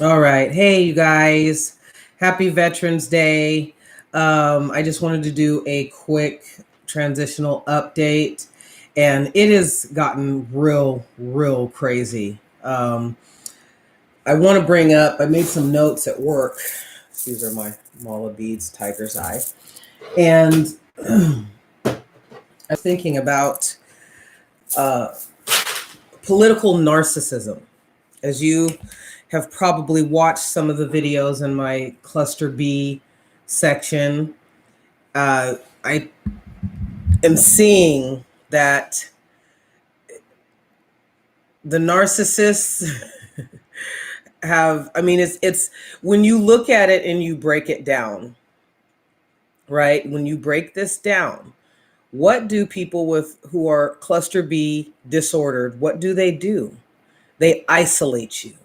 All right. Hey, you guys. Happy Veterans Day. I just wanted to do a quick transitional update, and it has gotten real crazy. I want to bring up, I made some notes at work. These are my Mala beads, tiger's eye. And I'm thinking about uh, political narcissism. As you have probably watched some of the videos in my cluster B section, I am seeing that the narcissists have, I mean, it's when you look at it and you break it down, right? When you break this down, what do people who are cluster B disordered, what do? They isolate you.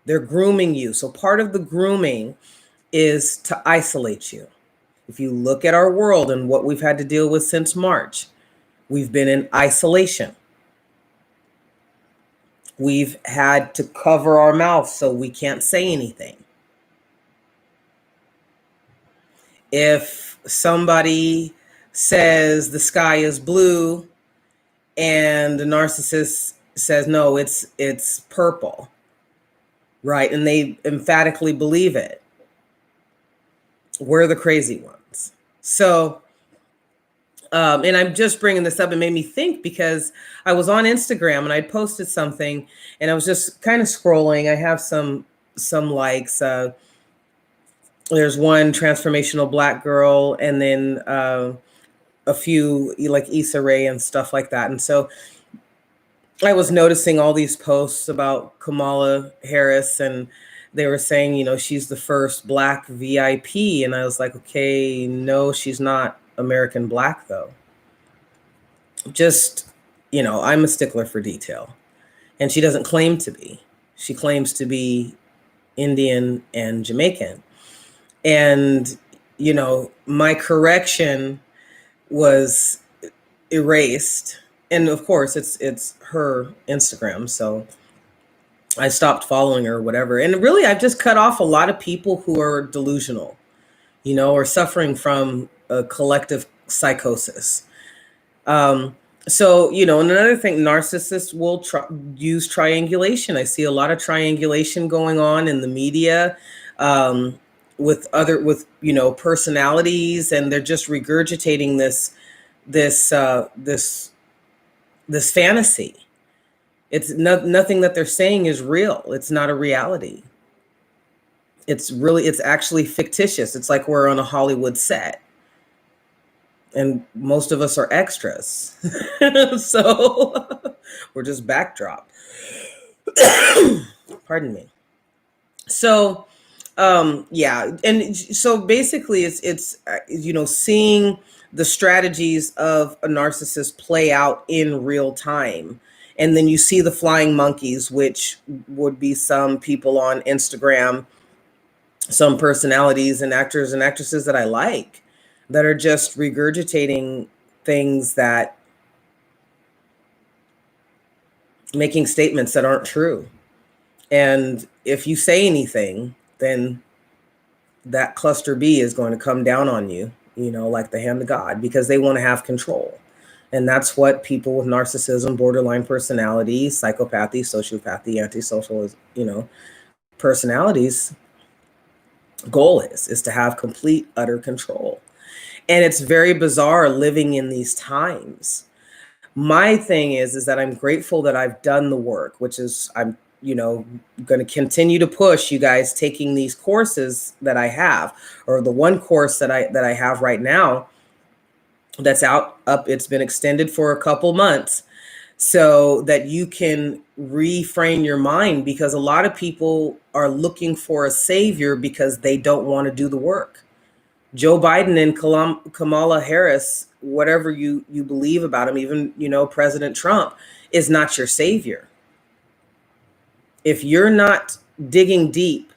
They're grooming you. So part of the grooming is to isolate you. If you look at our world and what we've had to deal with since March, we've been in isolation. We've had to cover our mouth so we can't say anything. If somebody says the sky is blue and the narcissist says, no, it's purple, right? And they emphatically believe it, we're the crazy ones. So, and I'm just bringing this up. It made me think because I was on Instagram and I posted something and I was just kind of scrolling. I have some likes. There's one transformational Black girl, and then a few like Issa Rae and stuff like that. And so I was noticing all these posts about Kamala Harris, and they were saying, you know, she's the first Black VIP. And I was like, okay, no, she's not American Black though. Just, you know, I'm a stickler for detail. And she doesn't claim to be. She claims to be Indian and Jamaican. And, you know, my correction was erased. And of course, it's her Instagram. So I stopped following her or whatever. And really, I've just cut off a lot of people who are delusional, you know, or suffering from a collective psychosis. So, you know, and another thing, narcissists will use triangulation. I see a lot of triangulation going on in the media with you know, personalities, and they're just regurgitating this fantasy. It's nothing that they're saying is real. It's not a reality. It's actually fictitious. It's like we're on a Hollywood set. And most of us are extras. So we're just backdrop. Pardon me. So yeah, and so basically it's you know, seeing the strategies of a narcissist play out in real time. And then you see the flying monkeys, which would be some people on Instagram, some personalities and actors and actresses that I like, that are just regurgitating things, that making statements that aren't true. And if you say anything, then that cluster B is going to come down on you, you know, like the hand of God, because they want to have control. And that's what people with narcissism, borderline personality, psychopathy, sociopathy, antisocial, you know, personalities goal is to have complete, utter control. And it's very bizarre living in these times. My thing is that I'm grateful that I've done the work, which is I'm, you know, going to continue to push you guys taking these courses that I have, or the one course that I have right now that's up. It's been extended for a couple months so that you can reframe your mind, because a lot of people are looking for a savior because they don't want to do the work. Joe Biden and Kamala Harris, whatever you believe about him, even, you know, President Trump, is not your savior. If you're not digging deep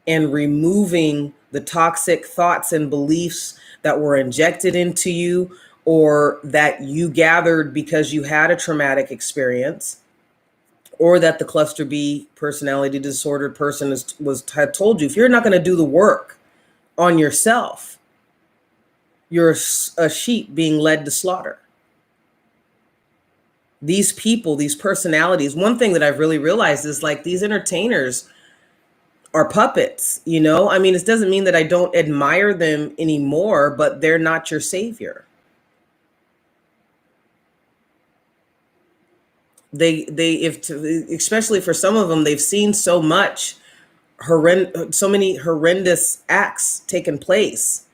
and removing the toxic thoughts and beliefs that were injected into you, or that you gathered because you had a traumatic experience, or that the cluster B personality disordered person had told you, if you're not going to do the work on yourself, you're a sheep being led to slaughter. These people, these personalities, one thing that I've really realized is like these entertainers are puppets, you know? I mean, it doesn't mean that I don't admire them anymore, but they're not your savior. Especially for some of them, they've seen so much so many horrendous acts taking place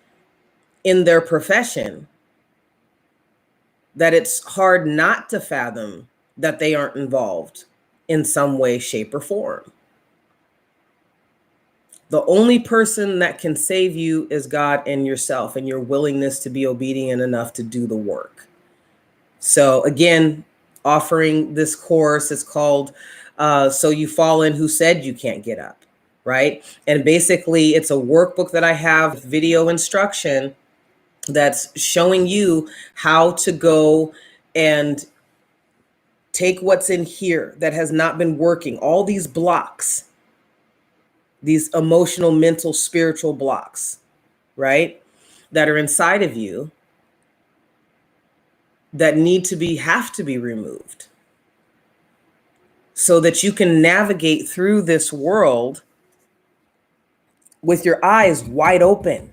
in their profession that it's hard not to fathom that they aren't involved in some way, shape, or form. The only person that can save you is God and yourself, and your willingness to be obedient enough to do the work. So again, offering this course is called So You Fall In Who Said You Can't Get Up, right? And basically it's a workbook that I have with video instruction that's showing you how to go and take what's in here that has not been working, all these blocks, these emotional, mental, spiritual blocks, right, that are inside of you that have to be removed so that you can navigate through this world with your eyes wide open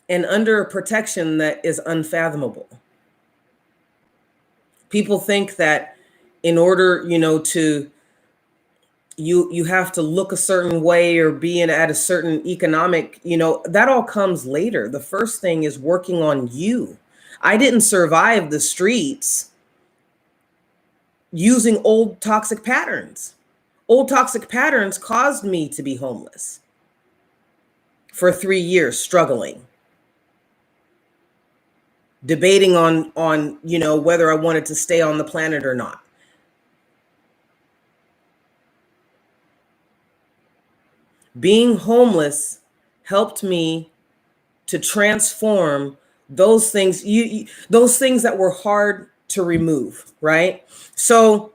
and under a protection that is unfathomable. People think that in order, to you have to look a certain way or be at a certain economic, that all comes later. The first thing is working on you. I didn't survive the streets using old toxic patterns. Old toxic patterns caused me to be homeless for 3 years, struggling, debating on whether I wanted to stay on the planet or not. Being homeless helped me to transform those things, those things that were hard to remove, right? So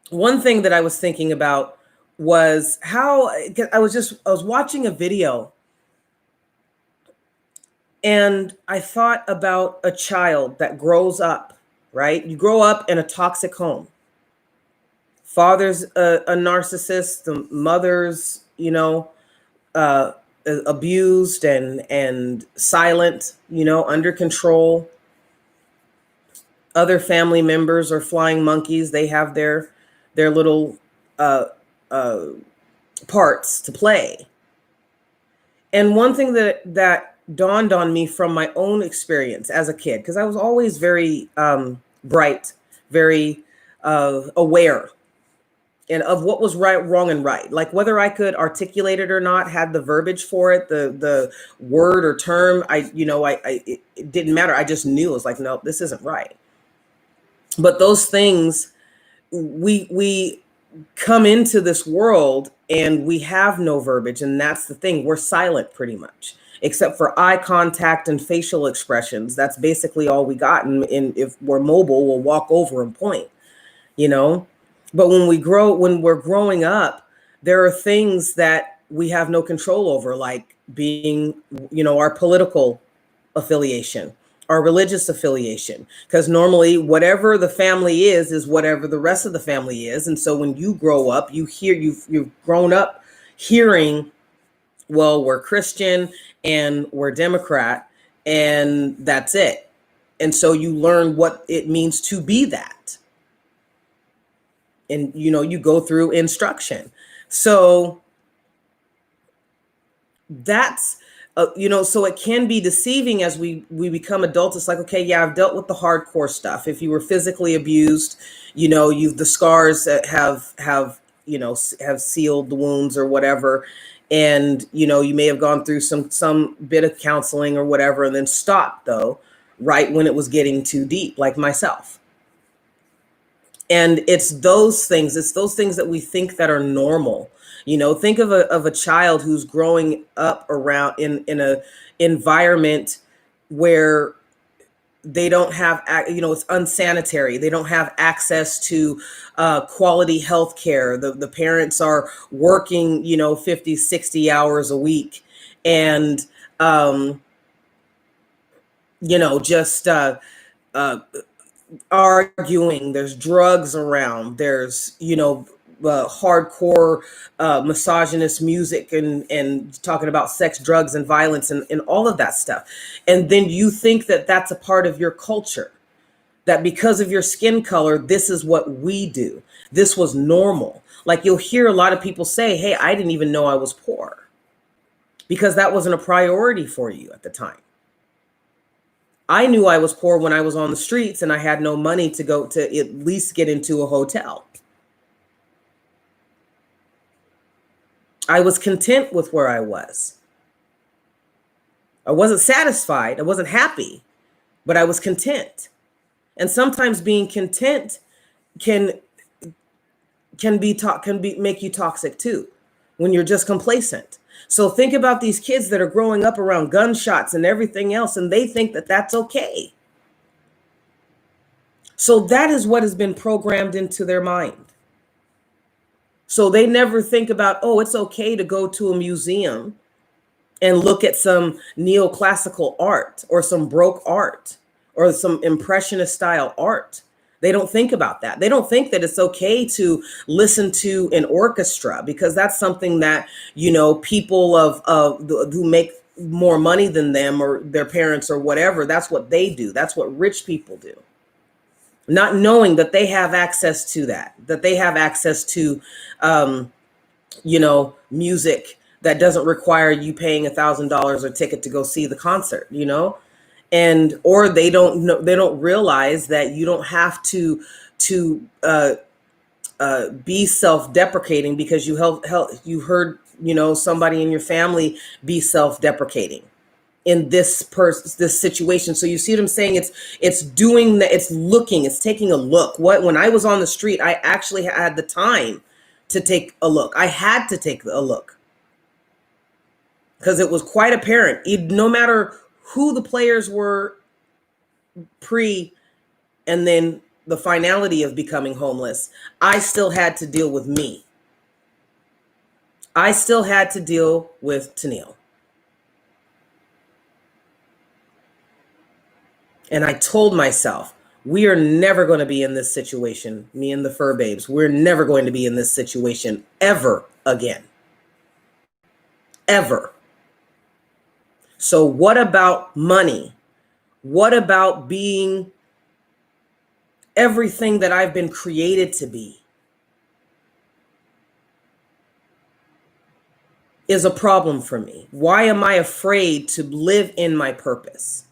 one thing that I was thinking about was how I was watching a video and I thought about a child that grows up, right? You grow up in a toxic home. Father's a narcissist, the mother's, abused and silent, under control. Other family members are flying monkeys. They have their little parts to play. And one thing that dawned on me from my own experience as a kid, because I was always very bright, very aware and of what was right, wrong, and right. Like whether I could articulate it or not, had the verbiage for it, the word or term, it didn't matter. I just knew. It was like, no, this isn't right. But those things, we come into this world and we have no verbiage. And that's the thing. We're silent pretty much, except for eye contact and facial expressions. That's basically all we got. And if we're mobile, we'll walk over and point, But when we're growing up, there are things that we have no control over, like being, our political affiliation, our religious affiliation, because normally whatever the family is whatever the rest of the family is. And so when you grow up, you've grown up hearing, well, we're Christian and we're Democrat and that's it. And so you learn what it means to be that. And, you go through instruction. So that's, so it can be deceiving as we become adults. It's like, okay, yeah, I've dealt with the hardcore stuff. If you were physically abused, the scars that have sealed the wounds or whatever. And, you may have gone through some bit of counseling or whatever, and then stopped though, right when it was getting too deep, like myself. And it's those things that we think that are normal. Think of a child who's growing up around in a environment where they don't have, it's unsanitary. They don't have access to quality health care. The parents are working, 50, 60 hours a week. And, just arguing. There's drugs around. There's, hardcore misogynist music and talking about sex, drugs, and violence and all of that stuff. And then you think that that's a part of your culture, that because of your skin color, this is what we do. This was normal. Like you'll hear a lot of people say, hey, I didn't even know I was poor, because that wasn't a priority for you at the time. I knew I was poor when I was on the streets and I had no money to go to at least get into a hotel. I was content with where I was. I wasn't satisfied. I wasn't happy, but I was content. And sometimes being content can make you toxic too, when you're just complacent. So think about these kids that are growing up around gunshots and everything else, and they think that that's okay. So that is what has been programmed into their mind. So they never think about, oh, it's okay to go to a museum and look at some neoclassical art or some Baroque art or some impressionist style art. They don't think about that. They don't think that it's okay to listen to an orchestra, because that's something that, people who make more money than them or their parents or whatever, that's what they do. That's what rich people do. Not knowing that they have access to that they have access to, music that doesn't require you paying $1,000 a ticket to go see the concert, and or they don't realize that you don't have to be self-deprecating because you heard somebody in your family be self-deprecating in this situation. So you see what I'm saying? It's doing that. It's looking. It's taking a look. When I was on the street, I actually had the time to take a look. I had to take a look because it was quite apparent. No matter who the players were pre and then the finality of becoming homeless, I still had to deal with me. I still had to deal with Tennille. And I told myself, we are never going to be in this situation, me and the fur babes. We're never going to be in this situation ever again. Ever. So what about money? What about being everything that I've been created to be? Is a problem for me. Why am I afraid to live in my purpose?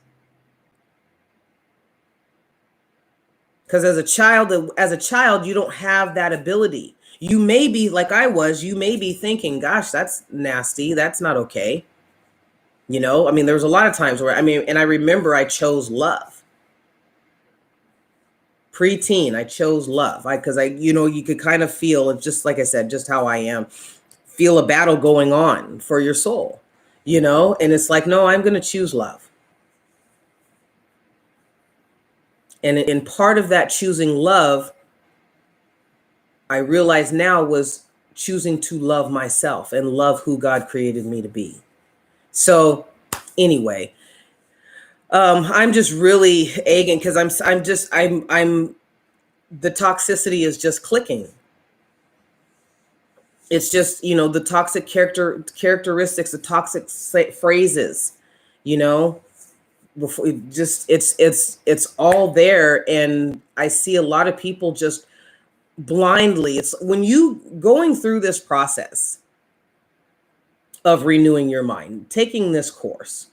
Because as a child, you don't have that ability. You may be like I was, you may be thinking, gosh, that's nasty. That's not okay. There was a lot of times where, and I remember I chose love. Pre-teen, I chose love. Because you could kind of feel, it's just like I said, just how I am, feel a battle going on for your soul, and it's like, no, I'm going to choose love. And in part of that choosing love, I realize now was choosing to love myself and love who God created me to be. So anyway, I'm just really egging because I'm the toxicity is just clicking. It's just, the toxic characteristics, the toxic phrases, before it's all there. And I see a lot of people just blindly, it's when you going through this process of renewing your mind, taking this course,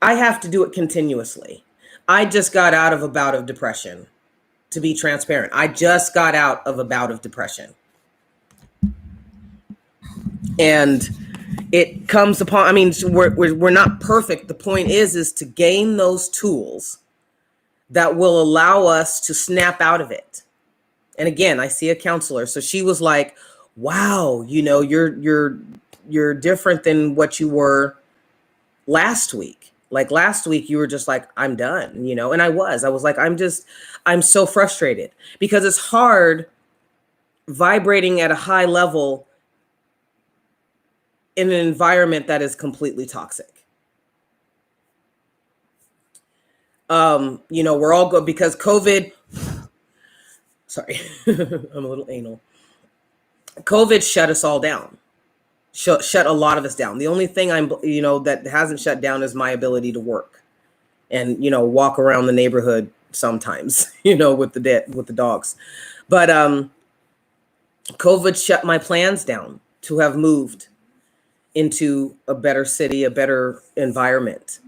I have to do it continuously. I just got out of a bout of depression, to be transparent. I just got out of a bout of depression. And it comes upon, we're not perfect. The point is to gain those tools that will allow us to snap out of it. And again, I see a counselor. So she was like, wow, you're different than what you were last week. Like last week, you were just like, I'm done, you know? And I was like, I'm so frustrated because it's hard vibrating at a high level in an environment that is completely toxic. You know, we're all good because COVID, sorry, I'm a little anal. COVID shut us all down, shut a lot of us down. The only thing that hasn't shut down is my ability to work and, walk around the neighborhood sometimes, with the dogs. But COVID shut my plans down to have moved into a better city, a better environment.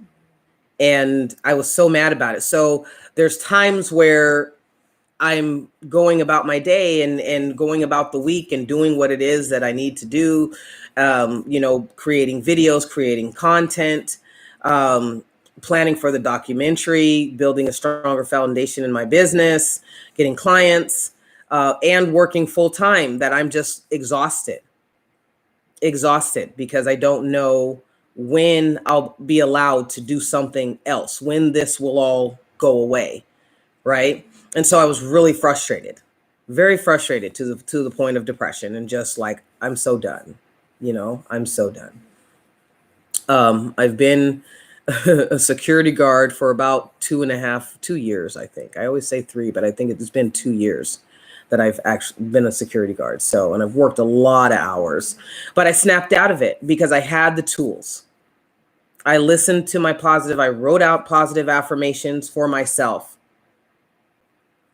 And I was so mad about it. So there's times where I'm going about my day and going about the week and doing what it is that I need to do, creating videos, creating content, planning for the documentary, building a stronger foundation in my business, getting clients, and working full time, that I'm just exhausted because I don't know when I'll be allowed to do something else, when this will all go away, right? And so I was really frustrated, very frustrated to the point of depression, and just like, I'm so done, I'm so done. I've been a security guard for about 2 years, I think. I always say 3, but I think it's been 2 years that I've actually been a security guard. So, and I've worked a lot of hours, but I snapped out of it because I had the tools. I listened to I wrote out positive affirmations for myself,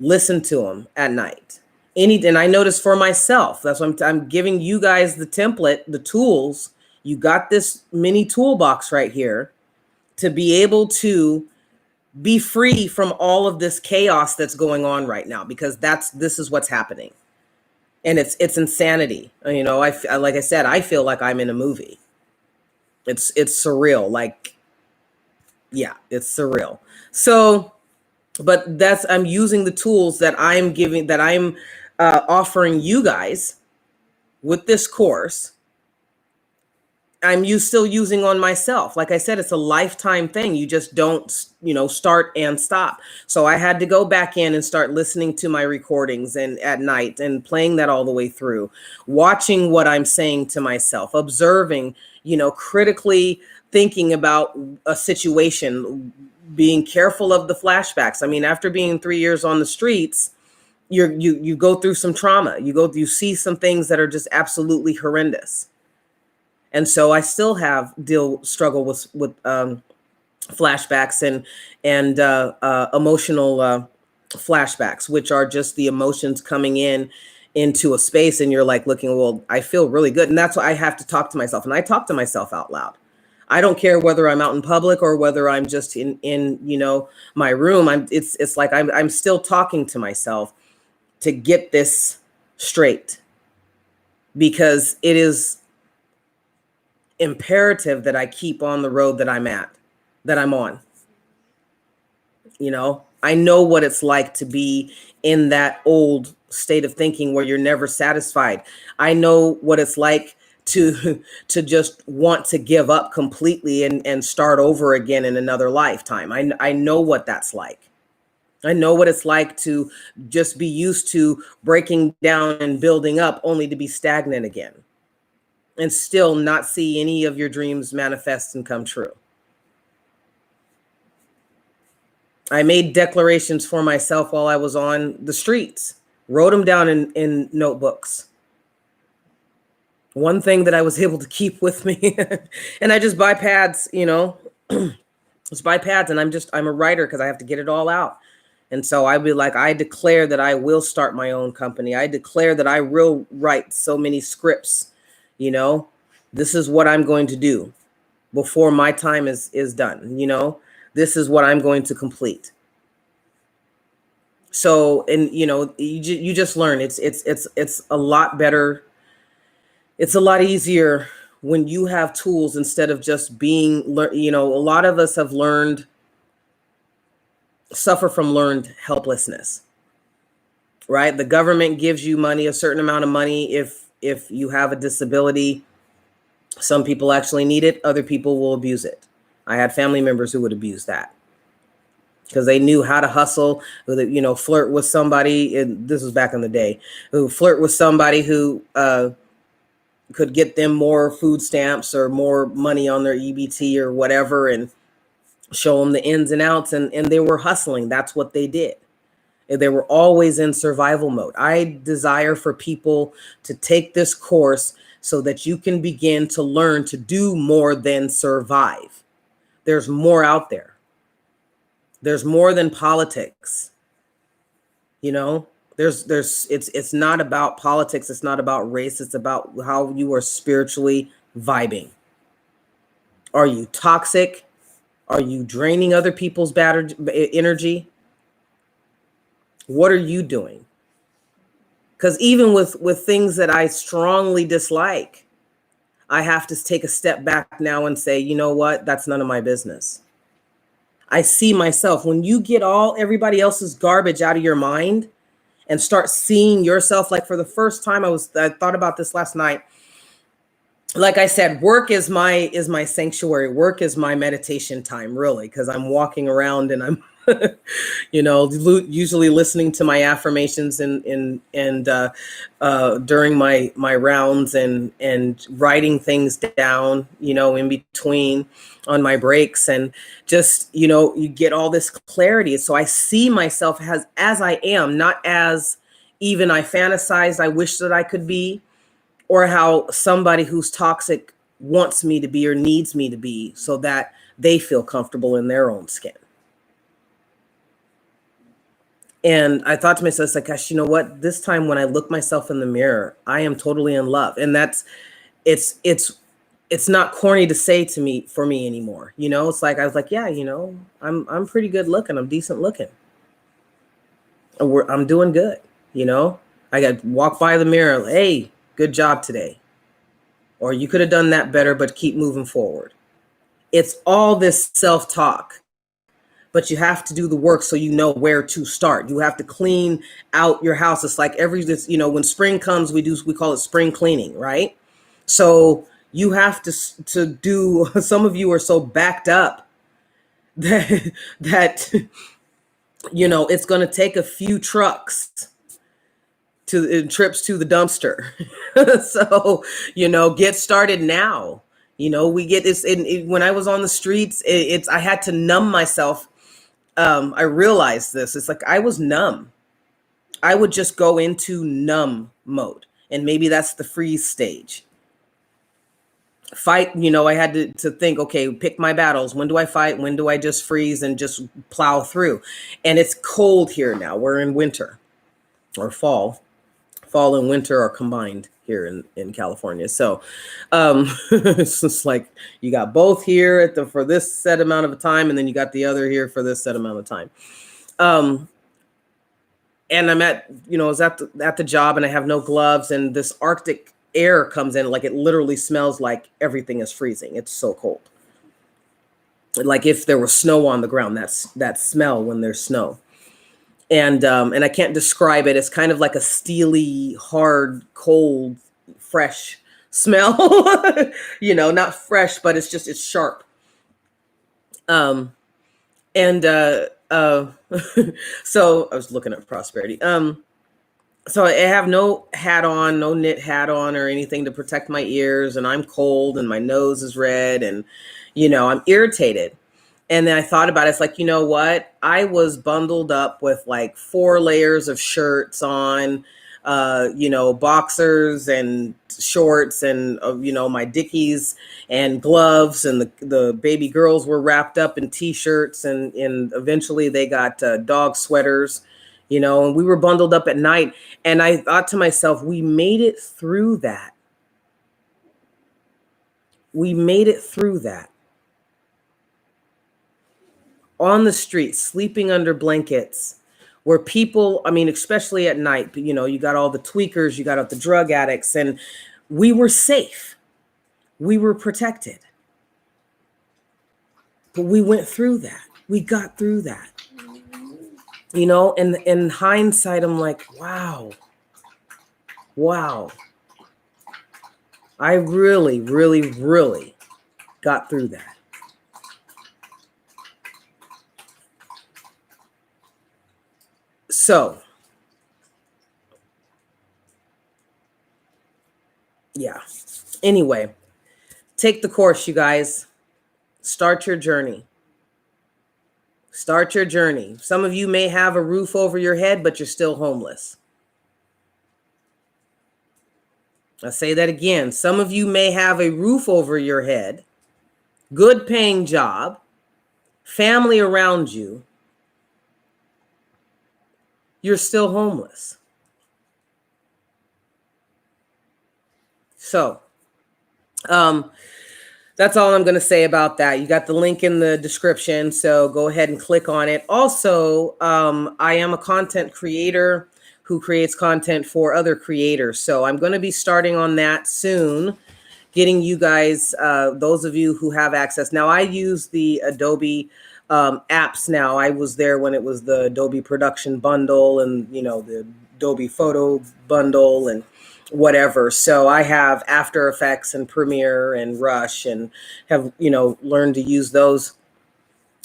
listened to them at night. And I noticed for myself, that's why I'm giving you guys the template, the tools. You got this mini toolbox right here to be able to be free from all of this chaos that's going on right now, because this is what's happening. And it's insanity. Like I said, I feel like I'm in a movie. It's surreal. Like, yeah, it's surreal. So, but I'm using the tools that I'm offering you guys with this course. I'm still using on myself. Like I said, it's a lifetime thing. You just don't, start and stop. So I had to go back in and start listening to my recordings and at night and playing that all the way through, watching what I'm saying to myself, observing, critically thinking about a situation, being careful of the flashbacks. I mean, after being 3 years on the streets, you go through some trauma. You see some things that are just absolutely horrendous. And so I still struggle with flashbacks and emotional flashbacks, which are just the emotions coming into a space, and you're like looking, well, I feel really good. And that's why I have to talk to myself. And I talk to myself out loud. I don't care whether I'm out in public or whether I'm just in my room. It's like I'm still talking to myself to get this straight, because it is imperative that I keep on the road that I'm on. I know what it's like to be in that old state of thinking where you're never satisfied. I know what it's like to just want to give up completely and start over again in another lifetime. I know what that's like. I know what it's like to just be used to breaking down and building up only to be stagnant again, and still not see any of your dreams manifest and come true. I made declarations for myself while I was on the streets, wrote them down in notebooks. One thing that I was able to keep with me, and I just buy pads, just buy pads, and I'm a writer because I have to get it all out. And so I'd be like, I declare that I will start my own company. I declare that I will write so many scripts. This is what I'm going to do before my time is done. This is what I'm going to complete. So, and you just learn. It's a lot better. It's a lot easier when you have tools instead of just being. A lot of us have suffer from learned helplessness. Right? The government gives you money, a certain amount of money, if you have a disability. Some people actually need it. Other people will abuse it. I had family members who would abuse that because they knew how to hustle, flirt with somebody. And this was back in the day, who flirt with somebody who could get them more food stamps or more money on their EBT or whatever, and show them the ins and outs. And they were hustling. That's what they did. They were always in survival mode. I desire for people to take this course so that you can begin to learn to do more than survive. There's more out there. There's more than politics. It's not about politics. It's not about race. It's about how you are spiritually vibing. Are you toxic? Are you draining other people's bad energy? What are you doing? Because even with things that I strongly dislike, I have to take a step back now and say, you know what? That's none of my business. I see myself. When you get everybody else's garbage out of your mind and start seeing yourself, like for the first time, I thought about this last night. Like I said, work is my sanctuary. Work is my meditation time, really, because I'm walking around and I'm, usually listening to my affirmations and during my rounds and writing things down, in between on my breaks, and just, you get all this clarity. So I see myself as I am, not as even I fantasize I wish that I could be, or how somebody who's toxic wants me to be or needs me to be so that they feel comfortable in their own skin. And I thought to myself, it's like, gosh, you know what? This time when I look myself in the mirror, I am totally in love. And it's not corny to say for me anymore. It's like, I was like, yeah, I'm pretty good looking. I'm decent looking. I'm doing good. I got to walk by the mirror. Hey, good job today. Or you could have done that better, but keep moving forward. It's all this self-talk, but you have to do the work so you know where to start. You have to clean out your house. It's like when spring comes, we call it spring cleaning, right? So you have to do, some of you are so backed up that it's going to take a few trucks trips to the dumpster. So, get started now. We get this when I was on the streets, I had to numb myself. I realized this. It's like I was numb. I would just go into numb mode. And maybe that's the freeze stage. Fight, I had to think, okay, pick my battles. When do I fight? When do I just freeze and just plow through? And it's cold here now. We're in winter or fall. Fall and winter are combined here in California. So it's just like you got both here for this set amount of time, and then you got the other here for this set amount of time. And I'm I was at the job, and I have no gloves, and this Arctic air comes in, like it literally smells like everything is freezing. It's so cold. Like if there was snow on the ground, that smell when there's snow. And I can't describe it. It's kind of like a steely, hard, cold, fresh smell. Not fresh, but it's sharp. So I was looking at prosperity. So I have no hat on, no knit hat on or anything to protect my ears, and I'm cold and my nose is red, and I'm irritated. And then I thought about it. It's like, you know what? I was bundled up with like 4 layers of shirts on, boxers and shorts and, my Dickies and gloves. And the baby girls were wrapped up in T-shirts. And eventually they got dog sweaters, and we were bundled up at night. And I thought to myself, we made it through that. We made it through that. On the street, sleeping under blankets, where people, especially at night, you got all the tweakers, you got all the drug addicts, and we were safe. We were protected. But we went through that. We got through that. And in hindsight, I'm like, wow. I really, really, really got through that. So, yeah. Anyway, take the course, you guys. Start your journey. Start your journey. Some of you may have a roof over your head, but you're still homeless. I'll say that again. Some of you may have a roof over your head, good paying job, family around you. You're still homeless. So, that's all I'm going to say about that. You got the link in the description, so go ahead and click on it. Also, I am a content creator who creates content for other creators. So I'm going to be starting on that soon, getting you guys, those of you who have access. Now, I use the Adobe apps now. I was there when it was the Adobe Production Bundle and, you know, the Adobe Photo Bundle and whatever. So I have After Effects and Premiere and Rush and have, you know, learned to use those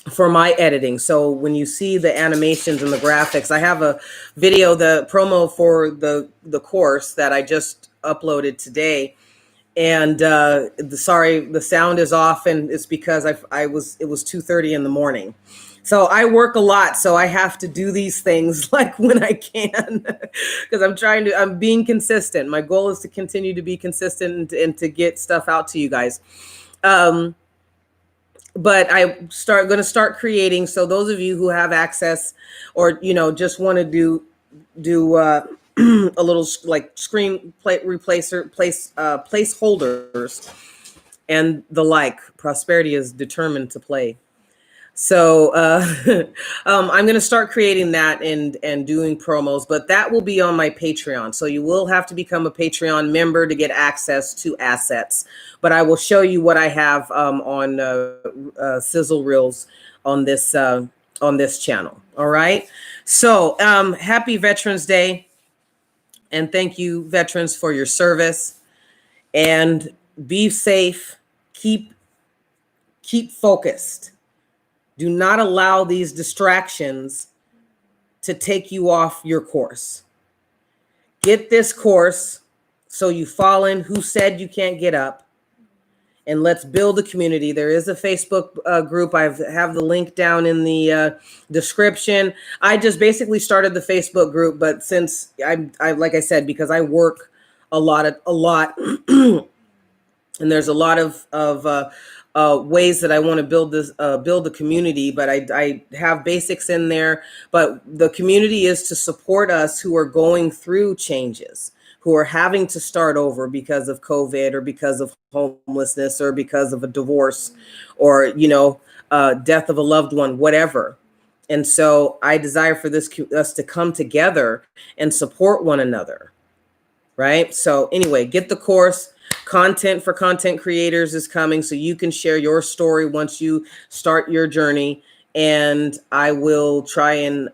for my editing. So when you see the animations and the graphics, I have a video, the promo for the course that I just uploaded today. And sorry, the sound is off, and it's because it was 2:30 in the morning. So I work a lot, so I have to do these things like when I can, because I'm being consistent. My goal is to continue to be consistent and to get stuff out to you guys. But going to start creating. So those of you who have access, or you know, just want to do a little like screen placeholders and the like. Prosperity is determined to play. So I'm going to start creating that and doing promos, but that will be on my Patreon. So you will have to become a Patreon member to get access to assets. But I will show you what I have on Sizzle Reels on this channel. All right. So happy Veterans Day. And thank you, veterans, for your service. And be safe. Keep focused. Do not allow these distractions to take you off your course. Get this course so you fall in Who Said You Can't Get Up, and let's build a community. There is a Facebook group. I have the link down in the description. I just basically started the Facebook group, but since I like I said, because I work a lot, and there's a lot of ways that I want to build the community, but I have basics in there. But the community is to support us who are going through changes, who are having to start over because of COVID or because of homelessness or because of a divorce or, you know, death of a loved one, whatever. And so I desire for us to come together and support one another. Right. So anyway, get the course. Content for content creators is coming, so you can share your story once you start your journey. And I will try and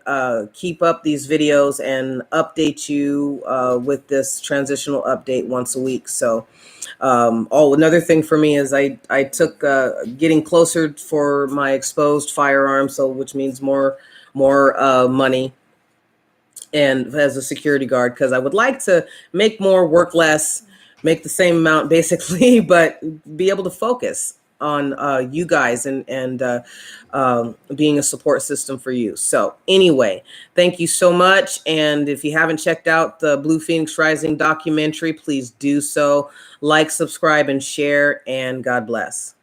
keep up these videos and update you with this transitional update once a week. So another thing for me is I took getting closer for my exposed firearm, so which means more money and as a security guard, because I would like to make more, work less, make the same amount basically, but be able to focus on you guys and being a support system for you. So anyway, thank you so much. And if you haven't checked out the Blue Phoenix Rising documentary, please do so. Like, subscribe, and share, and God bless.